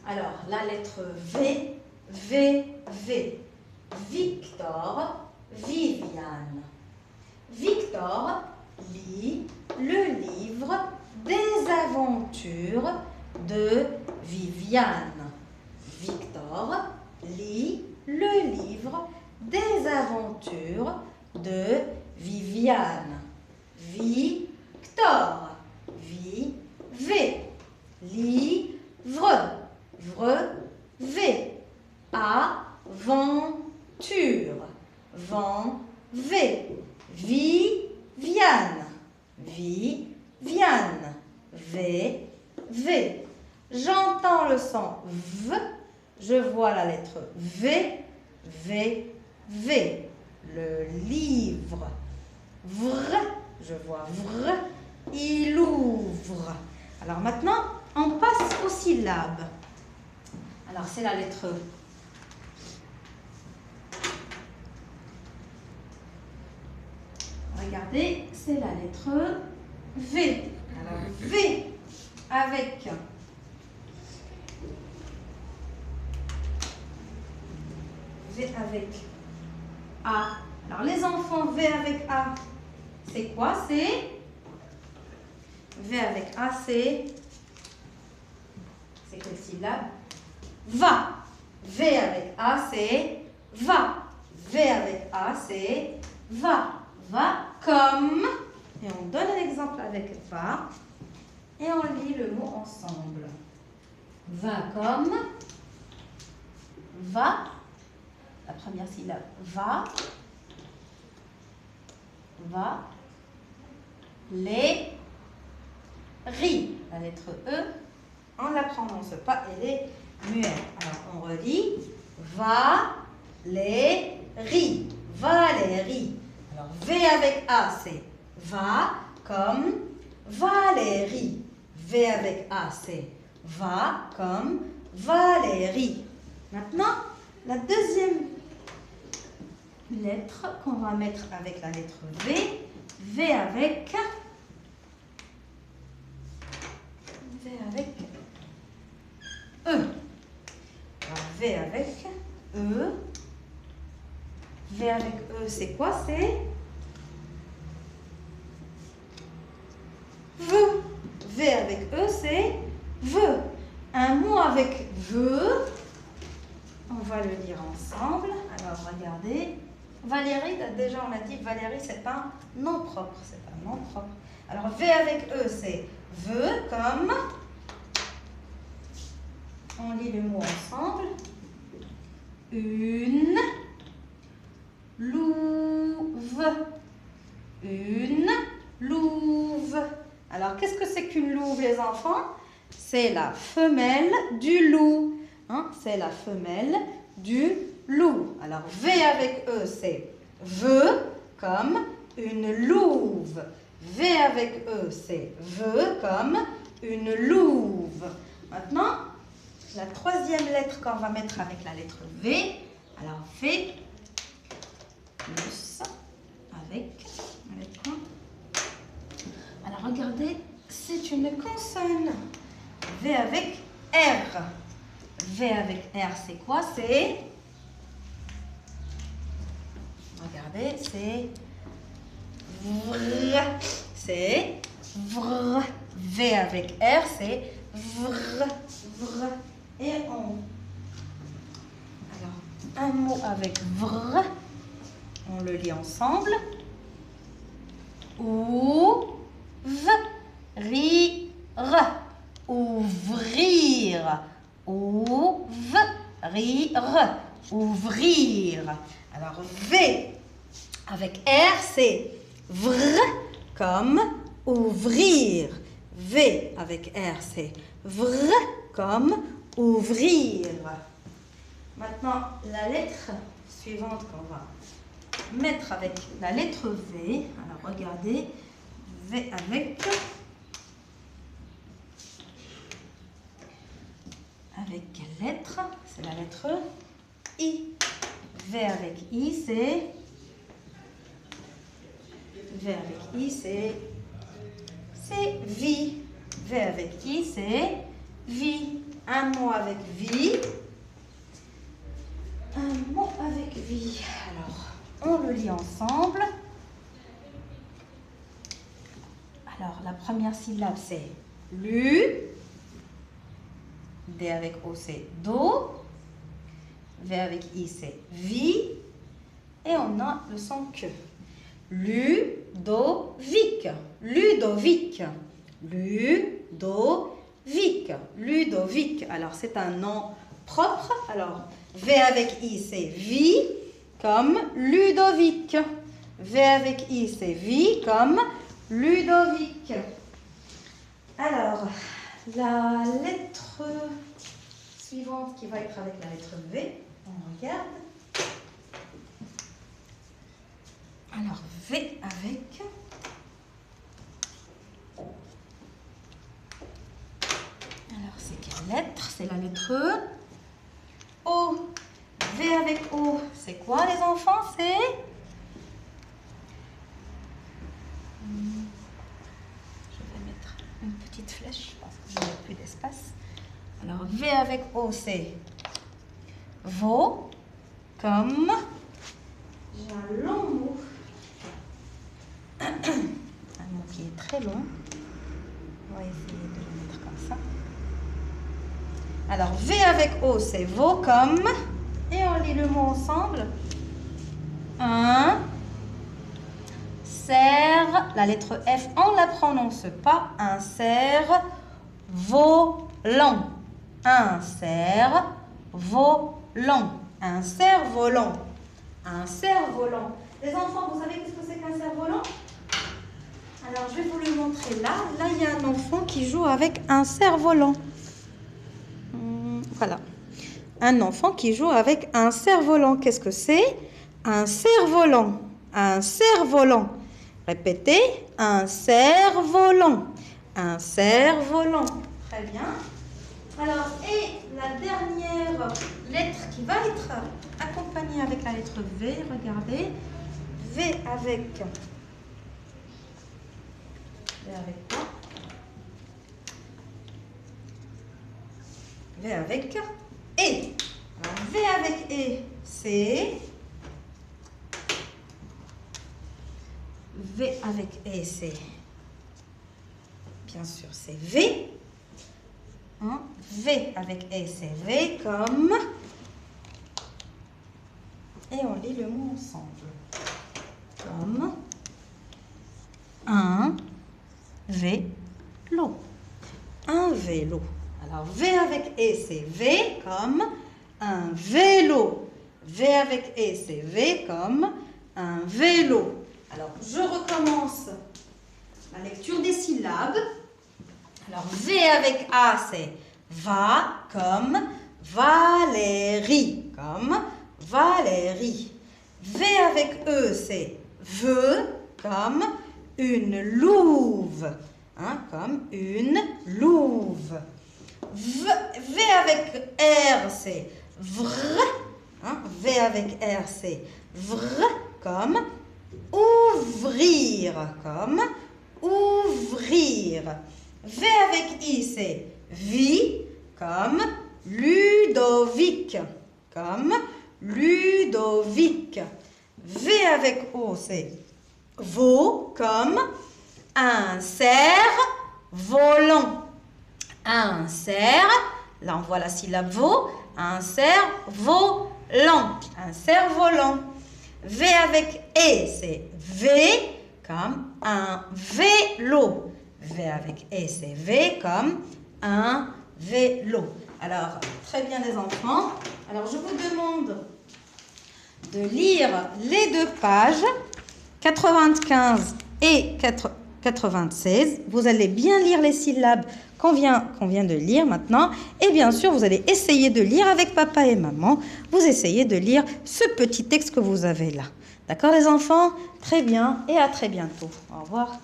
Alors, la lettre V, V, V. Victor, Viviane. Victor lit le livre des aventures de Viviane. Victor lit le livre des aventures de Viviane. Victor, V, livre, V, aventure, V, Viviane, V. J'entends le son V, je vois la lettre V. Le livre, je vois il ouvre. Alors maintenant, on passe aux syllabes. Alors c'est la lettre Regardez, c'est la lettre V. Alors, V avec A. Alors, les enfants, V avec A, c'est quoi? C'est V avec A, c'est quelle syllabe? Va. V avec A, c'est va. V avec A, c'est va. Va comme, et on donne un exemple avec va, et on lit le mot ensemble. Va comme, va, la première syllabe, va, les, ri. La lettre E, on ne la prononce pas, elle est muette. Alors on relit, va, les, ri. Valérie. Alors, V avec A, c'est va comme Valérie. V avec A, c'est va comme Valérie. Maintenant, la deuxième lettre qu'on va mettre avec la lettre V, V avec E. Alors, V avec E. V avec E, c'est quoi? C'est veut. V avec E, c'est veut. Un mot avec veut, on va le lire ensemble. Alors, regardez. Valérie, déjà on a dit Valérie, c'est un nom propre. C'est un nom propre. Alors, V avec E, c'est veut comme. On lit le mot ensemble. Une louve. Une louve. Alors, qu'est-ce que c'est qu'une louve, les enfants? C'est la femelle du loup. Hein? C'est la femelle du loup. Alors, V avec E, c'est veut comme une louve. V avec E, c'est veut comme une louve. Maintenant, la troisième lettre qu'on va mettre avec la lettre V. Alors, V plus avec quoi? Alors, regardez, c'est une consonne. V avec R. V avec R, c'est quoi? C'est... Regardez, c'est... Vr. C'est... Vr. V avec R, c'est... Vr. Et on... Alors, un mot avec vr. On le lit ensemble. Ouvrir. Ouvrir. Ouvrir. Alors, V avec R, c'est vr comme ouvrir. V avec R, c'est vr comme ouvrir. Maintenant, la lettre suivante qu'on va mettre avec la lettre V. Alors, regardez, V avec quelle lettre? C'est la lettre I. V avec I, c'est... V avec I, c'est vie. V avec I, c'est vie. un mot avec vie. Un mot avec vie. Alors, on le lit ensemble. Alors, la première syllabe, c'est lu. D avec O, c'est do. V avec I, c'est vi. Et on a le son que. Ludovic. Ludovic. Ludovic. Ludovic. Alors, c'est un nom propre. Alors, V avec I, c'est vi, comme Ludovic. V avec I, c'est vi, comme Ludovic. Alors, la lettre suivante qui va être avec la lettre V, on regarde. Alors, V avec... Alors, c'est quelle lettre? C'est la lettre O. V avec O, c'est quoi les enfants? C'est... Je vais mettre une petite flèche parce que je n'ai plus d'espace. Alors, V avec O, c'est veau, comme... J'ai un long mot. Un mot qui est très long. On va essayer de le mettre comme ça. Alors, V avec O, c'est veau, comme... Et on lit le mot ensemble. Un cerf. La lettre F, on ne la prononce pas. Un cerf volant. Un cerf volant. Un cerf volant. Un cerf volant. Les enfants, vous savez qu'est-ce que c'est qu'un cerf volant? Alors, je vais vous le montrer là. Là, il y a un enfant qui joue avec un cerf volant. Voilà. Un enfant qui joue avec un cerf-volant. Qu'est-ce que c'est? Un cerf-volant. Un cerf-volant. Répétez. Un cerf-volant. Un cerf-volant. Très bien. Alors, et la dernière lettre qui va être accompagnée avec la lettre V. Regardez. V avec... V avec quoi? V avec... Et. Alors, V avec E, c'est... V avec E, c'est... Bien sûr, c'est V. Hein? V avec E, c'est V comme... Et on lit le mot ensemble. Comme... Un vélo. Un vélo. Alors, V avec E, c'est V comme un vélo. V avec E, c'est V comme un vélo. Alors, je recommence la lecture des syllabes. Alors, V avec A, c'est va comme Valérie. Comme Valérie. V avec E, c'est veut comme une louve. Hein, comme une louve. V avec R, c'est vr. Hein? V avec R, c'est vr, comme ouvrir. Comme ouvrir. V avec I, c'est vi, comme Ludovic. Comme Ludovic. V avec O, c'est veau, comme un cerf-volant. Un cerf, là on voit la syllabe veau, un cerf-volant, un cerf-volant. V avec E, c'est V comme un vélo. V avec E, c'est V comme un vélo. Alors, très bien les enfants. Alors, je vous demande de lire les deux pages, 95 et 96. Vous allez bien lire les syllabes qu'on vient de lire maintenant. Et bien sûr, vous allez essayer de lire avec papa et maman. Vous essayez de lire ce petit texte que vous avez là. D'accord les enfants? Très bien et à très bientôt. Au revoir.